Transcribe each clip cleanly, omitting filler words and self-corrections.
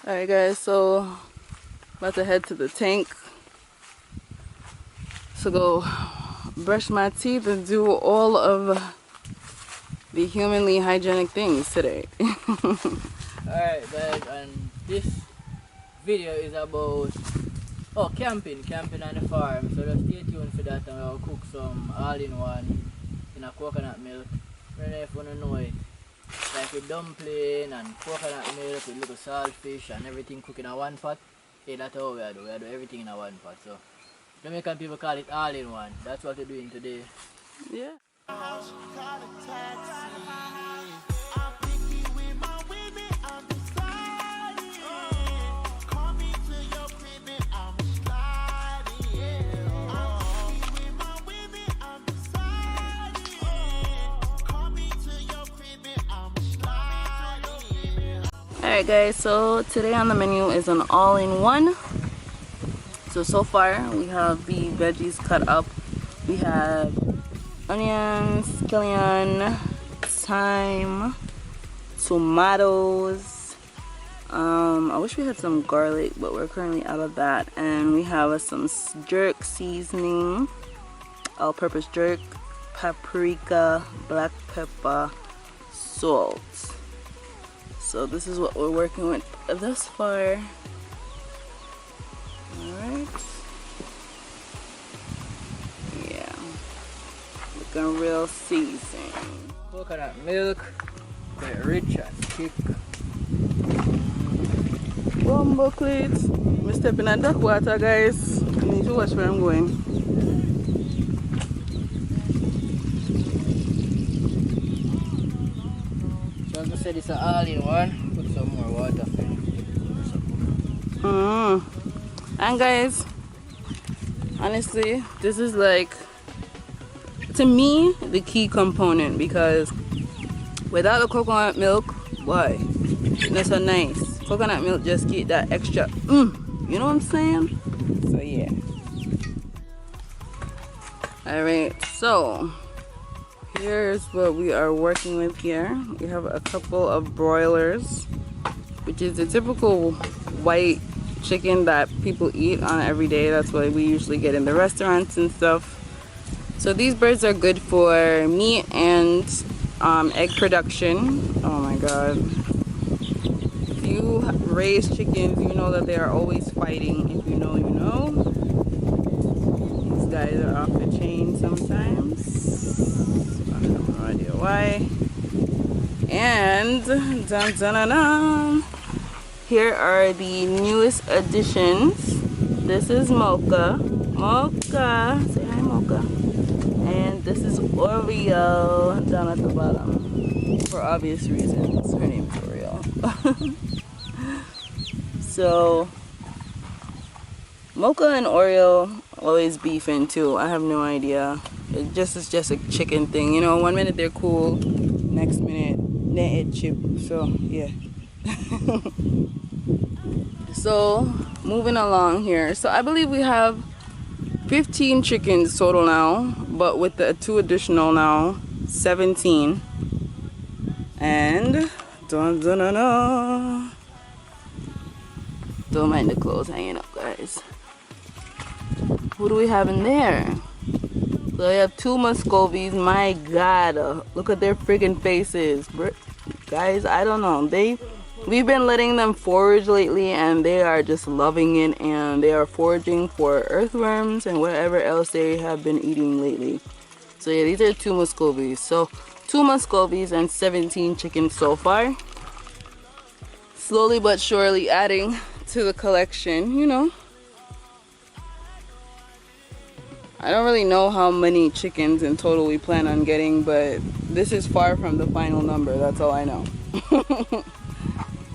Alright guys, so about to head to the tank to go brush my teeth and do all of the humanly hygienic things today. Alright guys, and this video is about camping on the farm. So just stay tuned for that, and I'll cook some all-in-one in a coconut milk. I don't know if you wanna know it. Like a dumpling and coconut milk with little saltfish and everything cooked in a one pot. Yeah, that's how we do. We do everything in a one pot. So Jamaican people call it all-in-one. That's what we're doing today. Yeah. Alright guys, so today on the menu is an all-in-one. So far we have the veggies cut up. We have onions, scallion, thyme, tomatoes. I wish we had some garlic, but we're currently out of that. And we have some jerk seasoning, all-purpose jerk, paprika, black pepper, salt. So this is what we're working with thus far. Alright. Yeah. Looking real seasoned. Coconut milk, very rich and thick. Bumbo cleats. I'm stepping in duck water, guys. I need to watch where I'm going. So as I said, it's an all-in-one. Put some more water for it. And guys, honestly, this is like, to me, the key component, because without the coconut milk, boy, that's so nice. Coconut milk just get that extra, you know what I'm saying? So yeah. Alright, so here's what we are working with here. We have a couple of broilers, which is the typical white chicken that people eat on every day. That's what we usually get in the restaurants and stuff. So these birds are good for meat and egg production. Oh my god. If you raise chickens, you know that they are always fighting. If you know, you know. These guys are off the chain sometimes. I have no idea why. And dun dun dun dun. Here are the newest additions. This is Mocha. Mocha. Say hi, Mocha. And this is Oreo down at the bottom. For obvious reasons. Her name's Oreo. So, Mocha and Oreo always beefing too. I have no idea. It's just a chicken thing. You know, 1 minute they're cool. Next minute, they eat chip. So, yeah. So moving along here, so I believe we have 15 chickens total now, but with the 2 additional now, 17. And dun, dun, dun, dun. Don't mind the clothes hanging up, guys. Who do we have in there? So we have 2 Muscovies. My god, look at their freaking faces. Guys, I don't know, we've been letting them forage lately, and they are just loving it, and they are foraging for earthworms and whatever else they have been eating lately. So yeah, these are 2 Muscovies. So 2 Muscovies and 17 chickens so far. Slowly but surely adding to the collection, you know. I don't really know how many chickens in total we plan on getting, but this is far from the final number. That's all I know.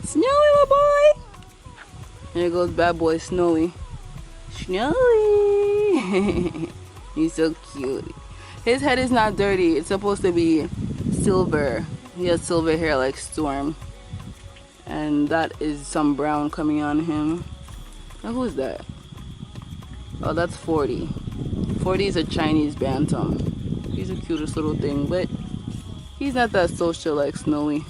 Snowy, my boy! There goes bad boy Snowy. Snowy! He's so cute. His head is not dirty. It's supposed to be silver. He has silver hair like Storm. And that is some brown coming on him. Now, who is that? Oh, that's 40. 40 is a Chinese bantam. He's the cutest little thing, but he's not that social like Snowy.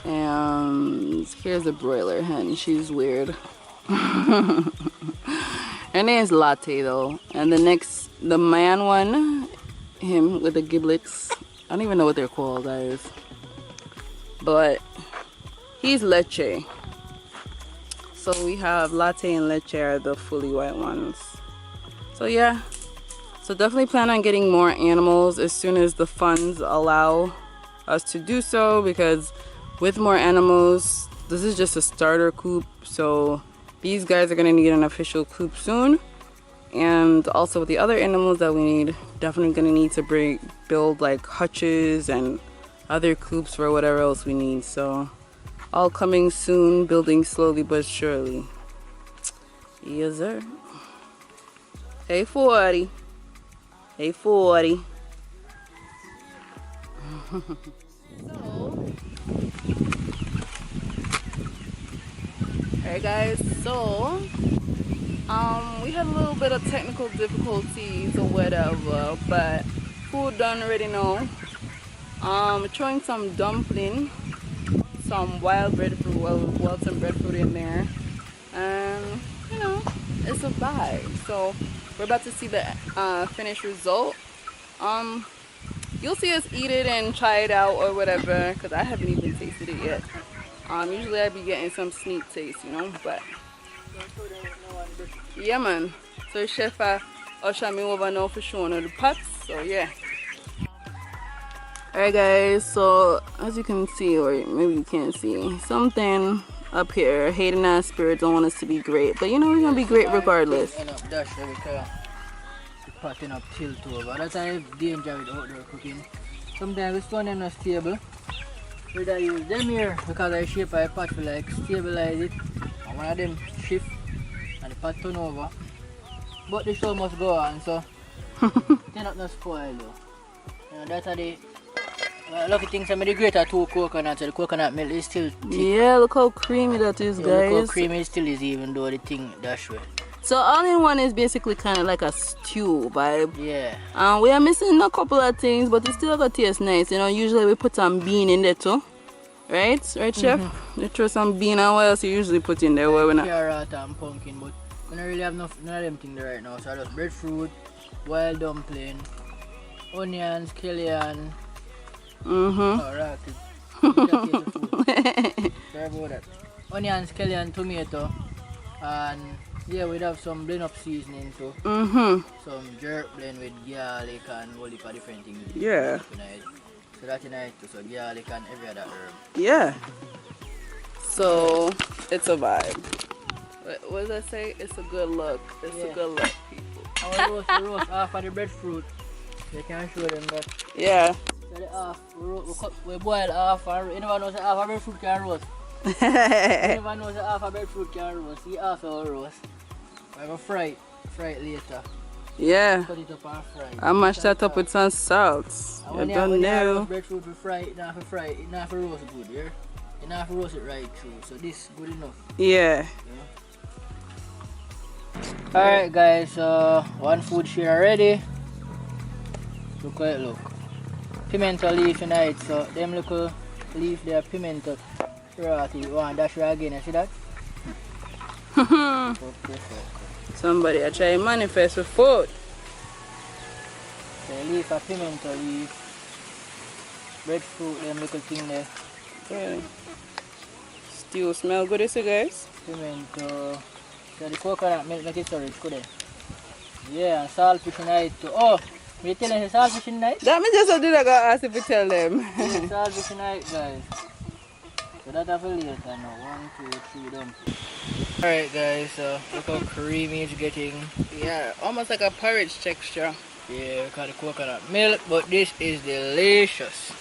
And here's a broiler hen. She's weird. Her name's Latte though. And the man one, him with the giblets. I don't even know what they're called, guys. But he's Leche. So we have Latte and Leche are the fully white ones. So yeah. So definitely plan on getting more animals as soon as the funds allow us to do so, because with more animals, this is just a starter coop, so these guys are going to need an official coop soon. And also with the other animals that we need, definitely going to need to build like hutches and other coops for whatever else we need. So all coming soon, building slowly but surely. Yes sir. Hey 40. Hey 40. Alright guys, so we had a little bit of technical difficulties or whatever, but food done already now. Throwing some dumpling, some wild breadfruit, well some breadfruit in there, and you know, it's a vibe. So we're about to see the finished result. You'll see us eat it and try it out or whatever, because I haven't even tasted it yet. Usually I'd be getting some sneak taste, you know, but yeah man. So chef usher me over now for showing her the pots, so yeah. Alright guys, so as you can see, or maybe you can't see, something up here, Hayden and Spirit don't want us to be great, but you know we're gonna be great regardless. Potting up tilt over. That's a danger with outdoor cooking. Sometimes we stone them not stable. We I use them here because I shape my pot to like stabilize it. And one of them shift and the pot turn over. But the show must go on, so they're not spoil though. You know, that's how the lucky things. I'm the greater two coconuts, so the coconut milk is still thick. Yeah, look how creamy that is, guys. Look how creamy it still is, even though the thing dash way. So all in one is basically kind of like a stew vibe. Yeah. We are missing a couple of things, but it still got taste nice. You know, usually we put some bean in there too. Right? Right, chef? You throw some bean, and what else you usually put in there? Where carrot and pumpkin, but I don't really have none of them things there right now. So I just breadfruit, wild dumpling, onions, scallion. Oh, right. Sorry about that. Onions, scallion, tomato, and yeah, we'd have some blend up seasoning too. Some jerk blend with garlic and whole heap of different things. Yeah. So that's nice too. So garlic and every other herb. Yeah. So it's a vibe. What does that say? It's a good look. It's a good look, people. I will roast half of the breadfruit. You can show them that. Yeah. So the half, we boil half. Anyone knows that half of breadfruit can roast? Anyone knows that half of breadfruit can roast? See half of roast. I will fry it later. Yeah. Cut it up and fry it. I mashed that up with some salt. I don't know. Breadfruit we fry it, not for fry it, not for roast good, yeah? You not for roast it right through. So this is good enough. Yeah. Alright guys, one food share ready. Look how it look. Pimento leaf tonight, so them little leaf there, pimento. You want dash right again, you see that? Somebody I try to manifest with food. So leaf of pimento leaf. Breadfruit, them little thing there. Okay. Stew smell good, is it guys? Pimento. So the coconut milk make it storage, could it? Yeah, and saltfish tonight too. Oh! You telling the saltfish tonight? That me just did I go ask if you tell them. Yeah, saltfish tonight guys. So that have a later now. 1, 2, 3 dumplings. Alright guys, look how creamy it's getting. Yeah, almost like a porridge texture. Yeah, we got the coconut milk, but this is delicious.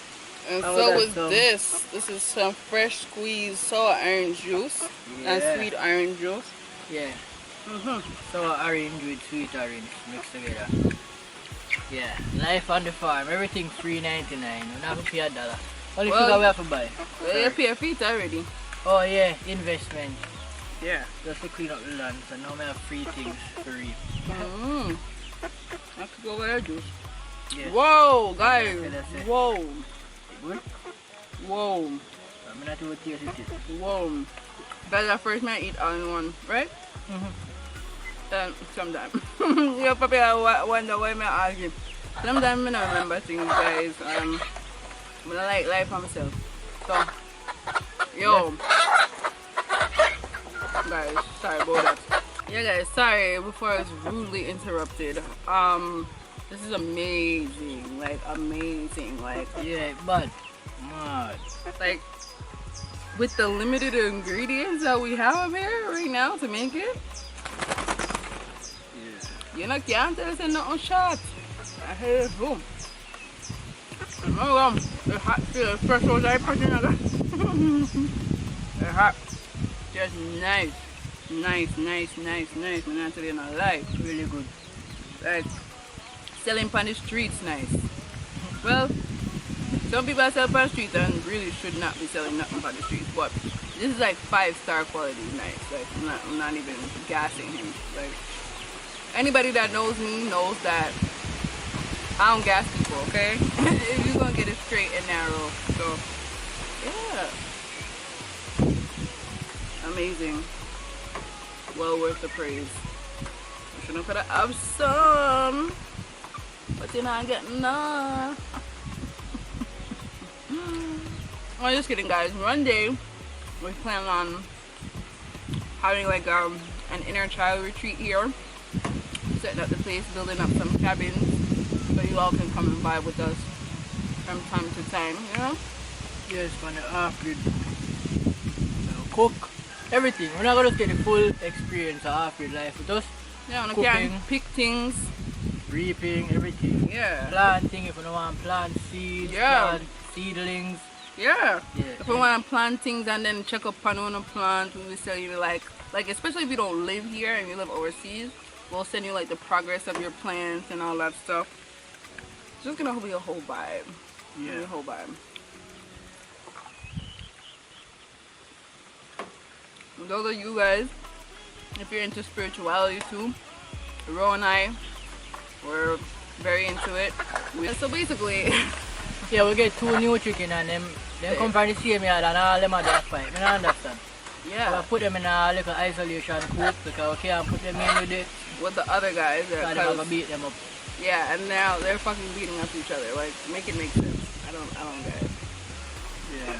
And so is this. This is some fresh squeezed sour orange juice and sweet orange juice. Yeah. Sour orange with sweet orange mixed together. Yeah, life on the farm, everything $3.99. We don't have to pay $1. Only sugar we have to buy. Well, you pay a feet already. Oh yeah, investment. Yeah. Just to clean up the land, so now we have free things for reap. I could go with juice. Yeah. Whoa, guys. Whoa. Good? Whoa. I'm not too tasty. Whoa. That's the first man eat all in one, right? Sometimes. You probably wonder why I ask you. Sometimes I don't remember things, guys. I like life for myself. So, yo. Guys, sorry about that. Yeah, guys, sorry before I was rudely interrupted. This is amazing. Like, amazing. Like, Yeah, but mad. like, with the limited ingredients that we have here right now to make it, you know, can't tell us nothing short. I hate it. Boom. Oh, it's hot. Feel fresh out of the It's hot. Just nice. Nice. Man, I tell you, not lie. Really good. Like, selling on the streets, nice. Well, some people that sell on the streets and really should not be selling nothing on the streets, but this is like 5-star quality, nice. Like, I'm not even gassing him. Like, anybody that knows me knows that I don't gas people, okay? You're gonna get it straight and narrow. So, yeah. Amazing. Well worth the praise. I should have have some, but you're not getting none. I'm just kidding, guys. One day we plan on having like an inner child retreat here, setting up the place, building up some cabins, so you all can come and vibe with us from time to time, you know? Yes, man, after cook everything. We're not gonna get the full experience of off-grid life with us. Yeah, we Cooking. can pick things. Reaping, everything. Yeah. Planting if you don't want plant seeds, Yeah. plant seedlings. Yeah. Yeah. If we want to plant things and then check up on one plant, we will tell you like especially if you don't live here and you live overseas, we'll send you like the progress of your plants and all that stuff. It's just gonna be a whole vibe. Yeah. A whole vibe. And those are you guys, if you're into spirituality too, Ro and I, we're very into it. So basically, yeah, we get 2 new chicken and them come from the same yard and all them are that fight. I don't understand. yeah, So I put them in a little isolation coop because we can't put them in with it. with the other guys, So they're gonna beat them up. yeah, and now they're fucking beating up each other. Like, make it make sense. I don't get it. Yeah.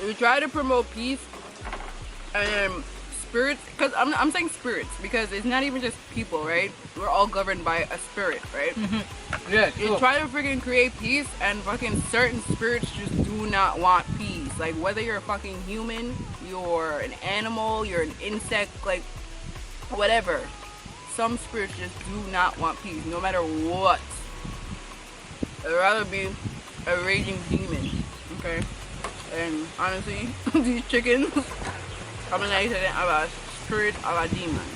We try to promote peace and spirits, because I'm saying spirits because it's not even just people, right? We're all governed by a spirit, right? Yeah, You true. try to freaking create peace and fucking certain spirits just do not want peace. Like, whether you're a fucking human, you're an animal, you're an insect, like whatever, some spirits just do not want peace no matter what. I'd rather be a raging demon, okay? And honestly, these chickens combination of a spirit of a demon.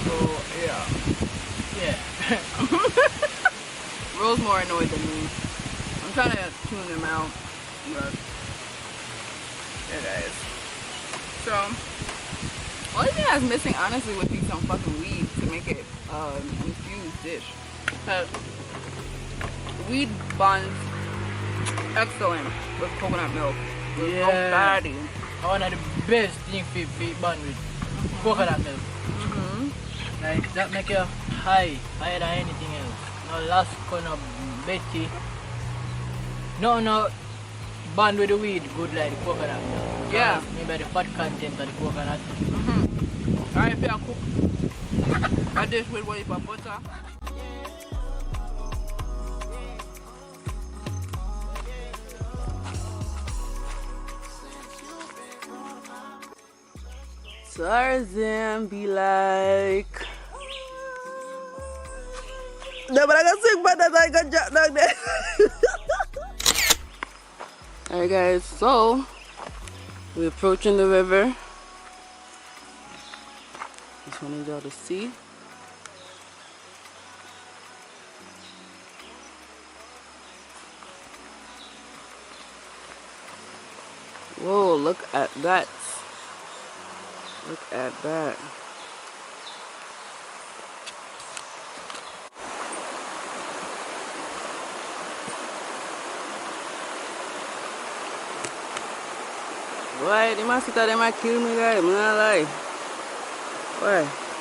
So yeah. Yeah. Ro's more annoyed than me. I'm trying to tune them out, but yeah, guys. So only thing that's missing, honestly, would be some fucking weed to make it infused dish. Weed bonds excellent with coconut milk. With no Yeah. fatty. One of the best things for bun with coconut milk. Like that make you higher than anything else. No last kind of Betty. No bun with the weed good like the coconut milk. Yeah. Maybe the fat content of the coconut. Alright, if I cook a dish with what you put butter. Tarzan be like. No, but I got sick, but I got jacked down there. Alright, guys, so we're approaching the river. Just wanted y'all to see. Whoa, look at that. Look at that. Why? The master them might kill me, guys. I'm not lie. Why?